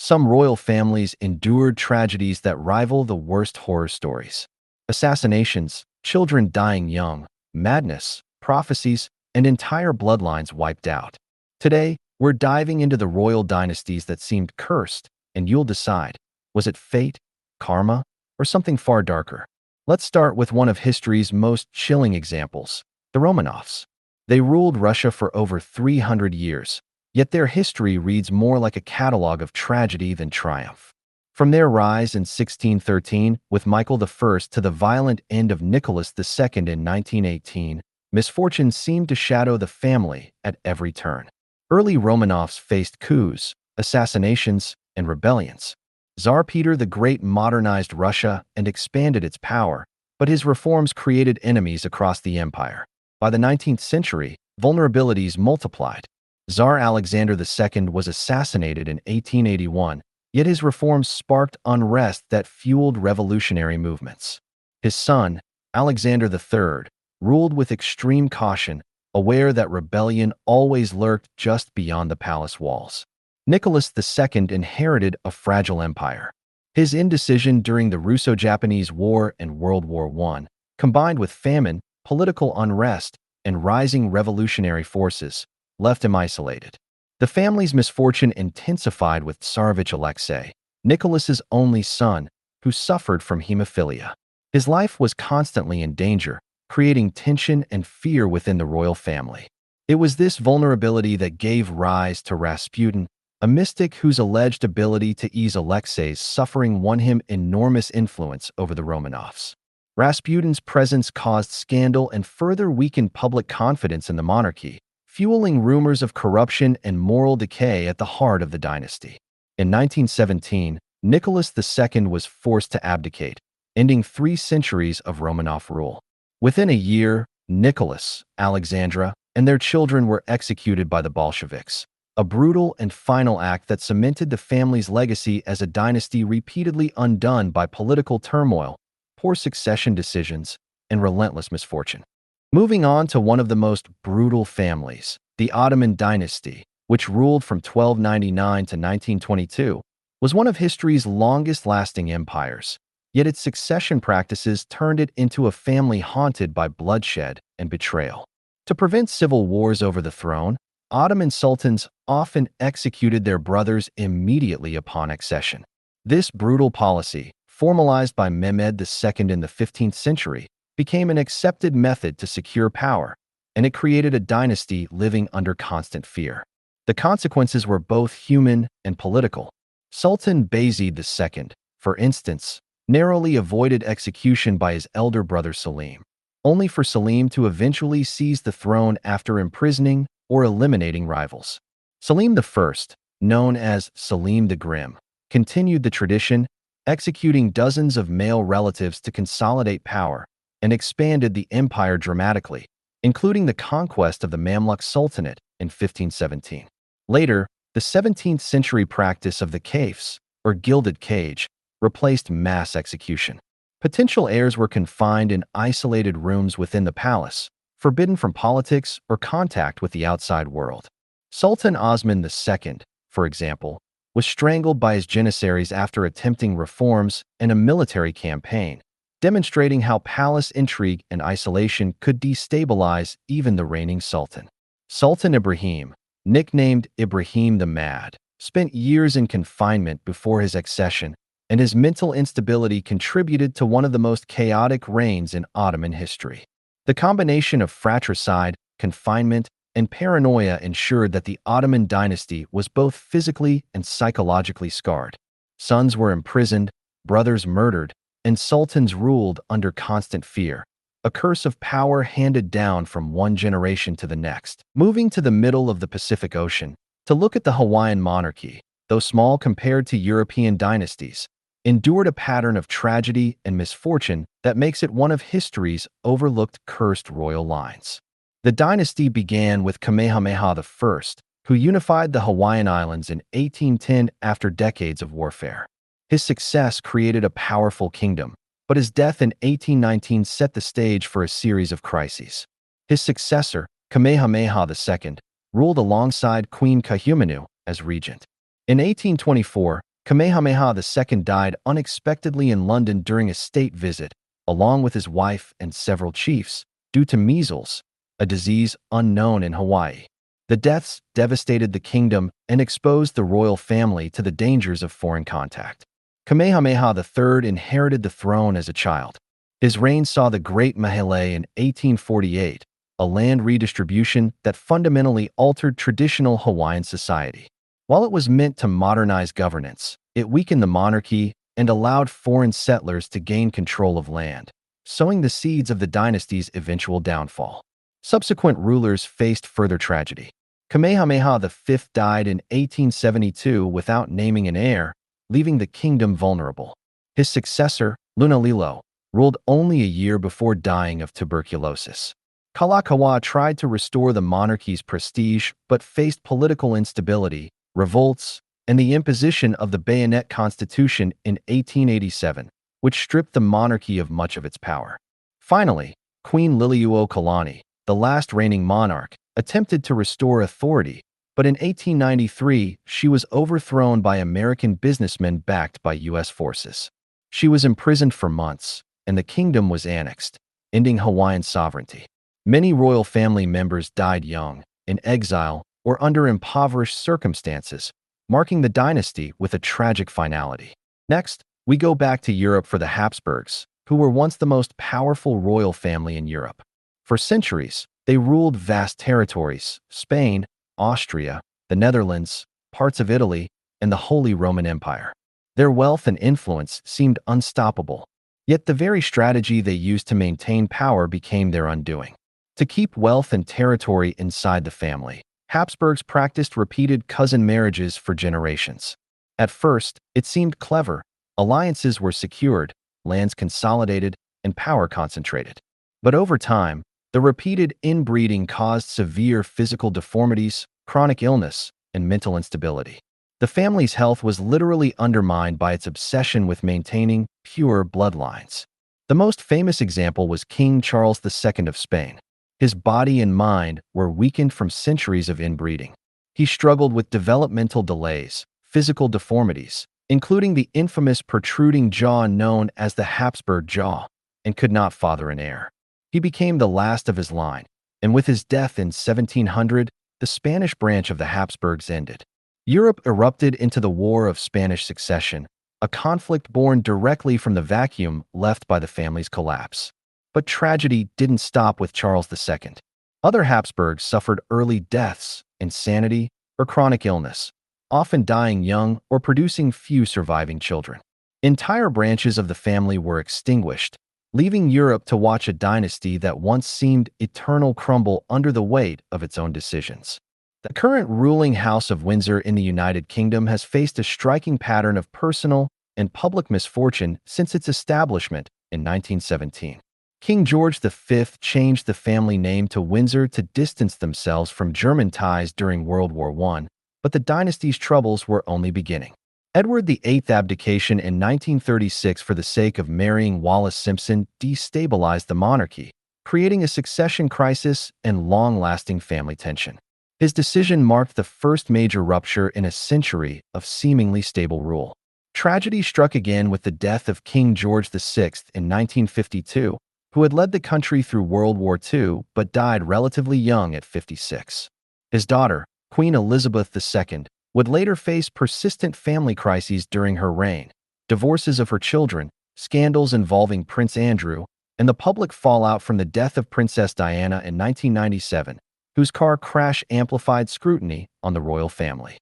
some royal families endured tragedies that rival the worst horror stories. Assassinations, children dying young, madness, prophecies, and entire bloodlines wiped out. Today, we're diving into the royal dynasties that seemed cursed, and you'll decide, was it fate, karma, or something far darker? Let's start with one of history's most chilling examples, the Romanovs. They ruled Russia for over 300 years, yet their history reads more like a catalog of tragedy than triumph. From their rise in 1613 with Michael I to the violent end of Nicholas II in 1918, misfortune seemed to shadow the family at every turn. Early Romanovs faced coups, assassinations, and rebellions. Tsar Peter the Great modernized Russia and expanded its power, but his reforms created enemies across the empire. By the 19th century, vulnerabilities multiplied. Tsar Alexander II was assassinated in 1881, yet his reforms sparked unrest that fueled revolutionary movements. His son, Alexander III, ruled with extreme caution, aware that rebellion always lurked just beyond the palace walls. Nicholas II inherited a fragile empire. His indecision during the Russo-Japanese War and World War I, combined with famine, political unrest, and rising revolutionary forces, left him isolated. The family's misfortune intensified with Tsarevich Alexei, Nicholas's only son, who suffered from hemophilia. His life was constantly in danger, creating tension and fear within the royal family. It was this vulnerability that gave rise to Rasputin, a mystic whose alleged ability to ease Alexei's suffering won him enormous influence over the Romanovs. Rasputin's presence caused scandal and further weakened public confidence in the monarchy, fueling rumors of corruption and moral decay at the heart of the dynasty. In 1917, Nicholas II was forced to abdicate, ending 3 centuries of Romanov rule. Within a year, Nicholas, Alexandra, and their children were executed by the Bolsheviks, a brutal and final act that cemented the family's legacy as a dynasty repeatedly undone by political turmoil, poor succession decisions, and relentless misfortune. Moving on to one of the most brutal families, the Ottoman dynasty, which ruled from 1299 to 1922, was one of history's longest-lasting empires, yet its succession practices turned it into a family haunted by bloodshed and betrayal. To prevent civil wars over the throne, Ottoman sultans often executed their brothers immediately upon accession. This brutal policy, formalized by Mehmed II in the 15th century, became an accepted method to secure power, and it created a dynasty living under constant fear. The consequences were both human and political. Sultan Bayezid II, for instance, narrowly avoided execution by his elder brother Selim, only for Selim to eventually seize the throne after imprisoning or eliminating rivals. Selim I, known as Selim the Grim, continued the tradition, executing dozens of male relatives to consolidate power, and expanded the empire dramatically, including the conquest of the Mamluk Sultanate in 1517. Later, the 17th century practice of the kafes, or gilded cage, replaced mass execution. Potential heirs were confined in isolated rooms within the palace, forbidden from politics or contact with the outside world. Sultan Osman II, for example, was strangled by his janissaries after attempting reforms and a military campaign, demonstrating how palace intrigue and isolation could destabilize even the reigning sultan. Sultan Ibrahim, nicknamed Ibrahim the Mad, spent years in confinement before his accession, and his mental instability contributed to one of the most chaotic reigns in Ottoman history. The combination of fratricide, confinement, and paranoia ensured that the Ottoman dynasty was both physically and psychologically scarred. Sons were imprisoned, brothers murdered, and sultans ruled under constant fear, a curse of power handed down from one generation to the next. Moving to the middle of the Pacific Ocean, to look at the Hawaiian monarchy, though small compared to European dynasties, endured a pattern of tragedy and misfortune that makes it one of history's overlooked cursed royal lines. The dynasty began with Kamehameha I, who unified the Hawaiian Islands in 1810 after decades of warfare. His success created a powerful kingdom, but his death in 1819 set the stage for a series of crises. His successor, Kamehameha II, ruled alongside Queen Kahumanu as regent. In 1824, Kamehameha II died unexpectedly in London during a state visit, along with his wife and several chiefs, due to measles, a disease unknown in Hawaii. The deaths devastated the kingdom and exposed the royal family to the dangers of foreign contact. Kamehameha III inherited the throne as a child. His reign saw the Great Mahele in 1848, a land redistribution that fundamentally altered traditional Hawaiian society. While it was meant to modernize governance, it weakened the monarchy and allowed foreign settlers to gain control of land, sowing the seeds of the dynasty's eventual downfall. Subsequent rulers faced further tragedy. Kamehameha V died in 1872 without naming an heir, leaving the kingdom vulnerable. His successor, Lunalilo, ruled only a year before dying of tuberculosis. Kalakaua tried to restore the monarchy's prestige but faced political instability, revolts, and the imposition of the Bayonet Constitution in 1887, which stripped the monarchy of much of its power. Finally, Queen Liliuokalani, the last reigning monarch, attempted to restore authority, but in 1893 she was overthrown by American businessmen backed by U.S. forces. She was imprisoned for months, and the kingdom was annexed, ending Hawaiian sovereignty. Many royal family members died young, in exile, or under impoverished circumstances, marking the dynasty with a tragic finality. Next, we go back to Europe for the Habsburgs, who were once the most powerful royal family in Europe. For centuries, they ruled vast territories: Spain, Austria, the Netherlands, parts of Italy, and the Holy Roman Empire. Their wealth and influence seemed unstoppable, yet the very strategy they used to maintain power became their undoing. To keep wealth and territory inside the family, Habsburgs practiced repeated cousin marriages for generations. At first, it seemed clever. Alliances were secured, lands consolidated, and power concentrated. But over time, the repeated inbreeding caused severe physical deformities, chronic illness, and mental instability. The family's health was literally undermined by its obsession with maintaining pure bloodlines. The most famous example was King Charles II of Spain. His body and mind were weakened from centuries of inbreeding. He struggled with developmental delays, physical deformities, including the infamous protruding jaw known as the Habsburg jaw, and could not father an heir. He became the last of his line, and with his death in 1700, the Spanish branch of the Habsburgs ended. Europe erupted into the War of Spanish Succession, a conflict born directly from the vacuum left by the family's collapse. But tragedy didn't stop with Charles II. Other Habsburgs suffered early deaths, insanity, or chronic illness, often dying young or producing few surviving children. Entire branches of the family were extinguished, leaving Europe to watch a dynasty that once seemed eternal crumble under the weight of its own decisions. The current ruling House of Windsor in the United Kingdom has faced a striking pattern of personal and public misfortune since its establishment in 1917. King George V changed the family name to Windsor to distance themselves from German ties during World War I, but the dynasty's troubles were only beginning. Edward VIII's abdication in 1936 for the sake of marrying Wallis Simpson destabilized the monarchy, creating a succession crisis and long-lasting family tension. His decision marked the first major rupture in a century of seemingly stable rule. Tragedy struck again with the death of King George VI in 1952, who had led the country through World War II but died relatively young at 56. His daughter, Queen Elizabeth II, would later face persistent family crises during her reign: divorces of her children, scandals involving Prince Andrew, and the public fallout from the death of Princess Diana in 1997, whose car crash amplified scrutiny on the royal family.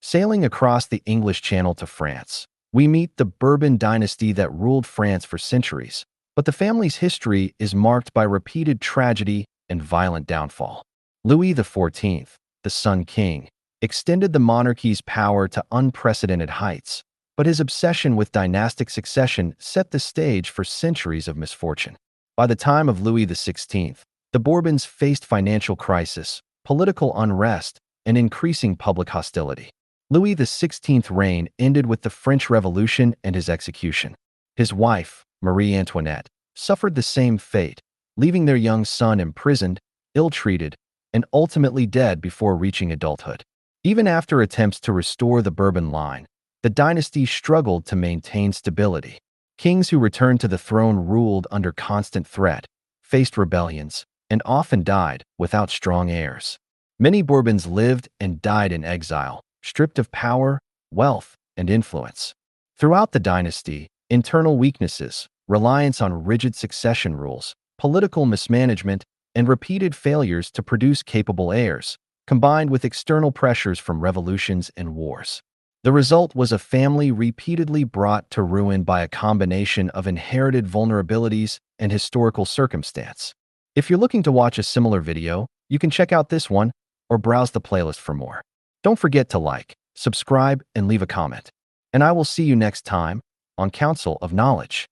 Sailing across the English Channel to France, we meet the Bourbon dynasty that ruled France for centuries, but the family's history is marked by repeated tragedy and violent downfall. Louis XIV, the Sun King, extended the monarchy's power to unprecedented heights, but his obsession with dynastic succession set the stage for centuries of misfortune. By the time of Louis XVI, the Bourbons faced financial crisis, political unrest, and increasing public hostility. Louis XVI's reign ended with the French Revolution and his execution. His wife, Marie Antoinette, suffered the same fate, leaving their young son imprisoned, ill-treated, and ultimately dead before reaching adulthood. Even after attempts to restore the Bourbon line, the dynasty struggled to maintain stability. Kings who returned to the throne ruled under constant threat, faced rebellions, and often died without strong heirs. Many Bourbons lived and died in exile, stripped of power, wealth, and influence. Throughout the dynasty, internal weaknesses, reliance on rigid succession rules, political mismanagement, and repeated failures to produce capable heirs, combined with external pressures from revolutions and wars. The result was a family repeatedly brought to ruin by a combination of inherited vulnerabilities and historical circumstance. If you're looking to watch a similar video, you can check out this one or browse the playlist for more. Don't forget to like, subscribe, and leave a comment. And I will see you next time on Council of Knowledge.